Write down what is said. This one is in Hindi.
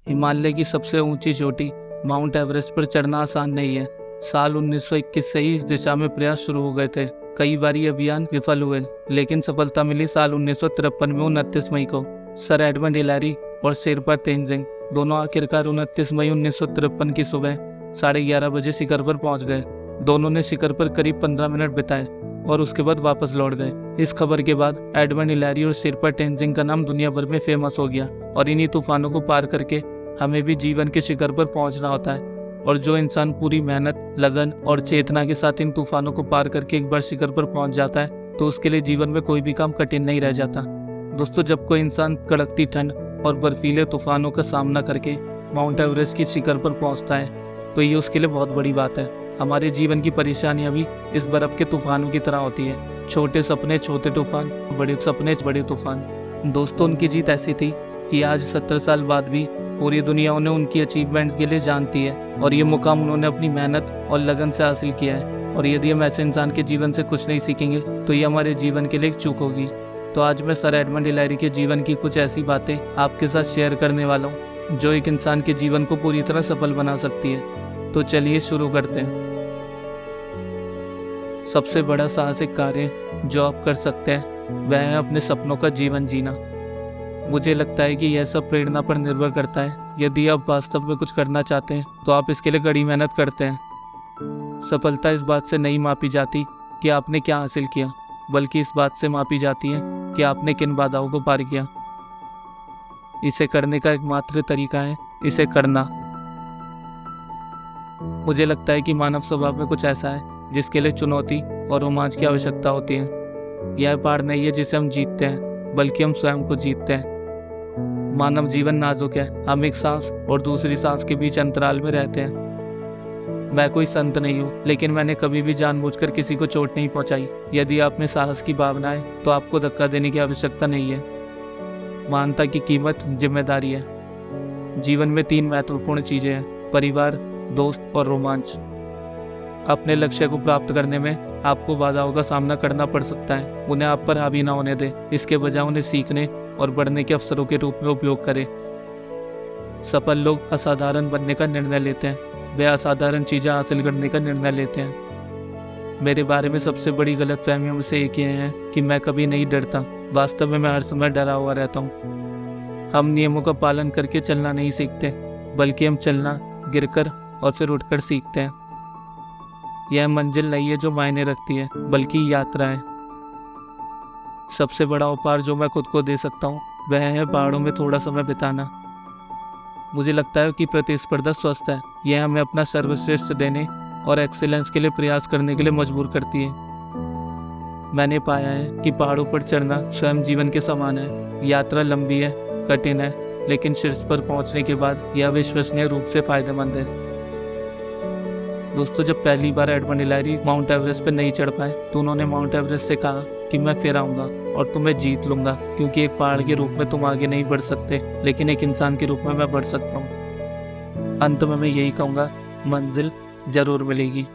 हिमालय की सबसे ऊंची चोटी माउंट एवरेस्ट पर चढ़ना आसान नहीं है। साल 1921 से ही इस दिशा में प्रयास शुरू हो गए थे। कई बार ये अभियान विफल हुए, लेकिन सफलता मिली साल 1953 में 29 मई को। सर एडमंड हिलारी और शेरपा तेंजिंग दोनों आखिरकार 29 मई 1953 की सुबह 11:30 बजे शिखर पर पहुंच गए। दोनों ने शिखर पर करीब 15 मिनट बिताए और उसके बाद वापस लौट गए। इस खबर के बाद एडमंड हिलारी और शेरपा तेंजिंग का नाम दुनिया भर में फेमस हो गया। और इन्हीं तूफानों को पार करके हमें भी जीवन के शिखर पर पहुंचना होता है। और जो इंसान पूरी मेहनत, लगन और चेतना के साथ इन तूफानों को पार करके एक बार शिखर पर पहुंच जाता है तो उसके लिए जीवन में कोई भी काम कठिन नहीं रह जाता। दोस्तों, जब कोई इंसान कड़कती ठंड और बर्फीले तूफानों का सामना करके माउंट एवरेस्ट की शिखर पर पहुंचता है तो ये उसके लिए बहुत बड़ी बात है। हमारे जीवन की परेशानियां भी इस बर्फ के तूफानों की तरह होती है। छोटे सपने छोटे तूफान, बड़े सपने बड़े तूफान। दोस्तों, उनकी जीत ऐसी थी कि आज 70 साल बाद भी पूरी दुनिया उन्हें उनकी अचीवमेंट्स के लिए जानती है और ये मुकाम उन्होंने अपनी मेहनत और लगन से हासिल किया है। और यदि हम ऐसे इंसान के जीवन से कुछ नहीं सीखेंगे तो ये हमारे जीवन के लिए एक चूक होगी। तो आज मैं सर एडमंड हिलारी के जीवन की कुछ ऐसी बातें आपके साथ शेयर करने वाला हूँ जो एक इंसान के जीवन को पूरी तरह सफल बना सकती है। तो चलिए शुरू करते हैं। सबसे बड़ा साहसिक कार्य जो आप कर सकते हैं वह है अपने सपनों का जीवन जीना। मुझे लगता है कि यह सब प्रेरणा पर निर्भर करता है। यदि आप वास्तव में कुछ करना चाहते हैं तो आप इसके लिए कड़ी मेहनत करते हैं। सफलता इस बात से नहीं मापी जाती कि आपने क्या हासिल किया, बल्कि इस बात से मापी जाती है कि आपने किन बाधाओं को पार किया। इसे करने का एकमात्र तरीका है इसे करना। मुझे लगता है कि मानव स्वभाव में कुछ ऐसा है जिसके लिए चुनौती और रोमांच की आवश्यकता होती है। यह पहाड़ नहीं है जिसे हम जीतते हैं, बल्कि हम स्वयं को जीतते हैं। मानव जीवन नाजुक है। हम एक सांस और दूसरी सांस के बीच अंतराल में रहते हैं। मैं कोई संत नहीं हूँ, लेकिन मैंने कभी भी जानबूझकर किसी को चोट नहीं पहुँचाई। यदि आप में साहस की भावना है तो आपको धक्का देने की आवश्यकता नहीं है। मानवता की कीमत जिम्मेदारी है। जीवन में 3 महत्वपूर्ण चीजें हैं: परिवार, दोस्त और रोमांच। अपने लक्ष्य को प्राप्त करने में आपको बाधाओं का सामना करना पड़ सकता है। उन्हें आप पर हावी ना होने दें, इसके बजाय उन्हें सीखने और बढ़ने के अवसरों के रूप में उपयोग करें। सफल लोग असाधारण बनने का निर्णय लेते हैं। वे असाधारण चीजें हासिल करने का निर्णय लेते हैं। मेरे बारे में सबसे बड़ी गलतफहमियों में से एक यह है कि मैं कभी नहीं डरता। वास्तव में मैं हर समय डरा हुआ रहता हूँ। हम नियमों का पालन करके चलना नहीं सीखते, बल्कि हम चलना, गिरकर और फिर उठकर सीखते हैं। यह मंजिल नहीं है जो मायने रखती है, बल्कि यात्रा है। सबसे बड़ा उपहार जो मैं खुद को दे सकता हूँ वह है पहाड़ों में थोड़ा समय बिताना। मुझे लगता है कि प्रतिस्पर्धा स्वस्थ है। यह हमें अपना सर्वश्रेष्ठ देने और एक्सीलेंस के लिए प्रयास करने के लिए मजबूर करती है। मैंने पाया है कि पहाड़ों पर चढ़ना स्वयं जीवन के समान है। यात्रा लंबी है, कठिन है, लेकिन शीर्ष पर पहुंचने के बाद यह विश्वसनीय रूप से फायदेमंद है। दोस्तों, जब पहली बार एडमंड हिलारी माउंट एवरेस्ट पर नहीं चढ़ पाए तो उन्होंने माउंट एवरेस्ट से कहा कि मैं फिर आऊँगा और तुम्हें जीत लूँगा, क्योंकि एक पहाड़ के रूप में तुम आगे नहीं बढ़ सकते, लेकिन एक इंसान के रूप में मैं बढ़ सकता हूँ। अंत में मैं यही कहूँगा, मंजिल जरूर मिलेगी।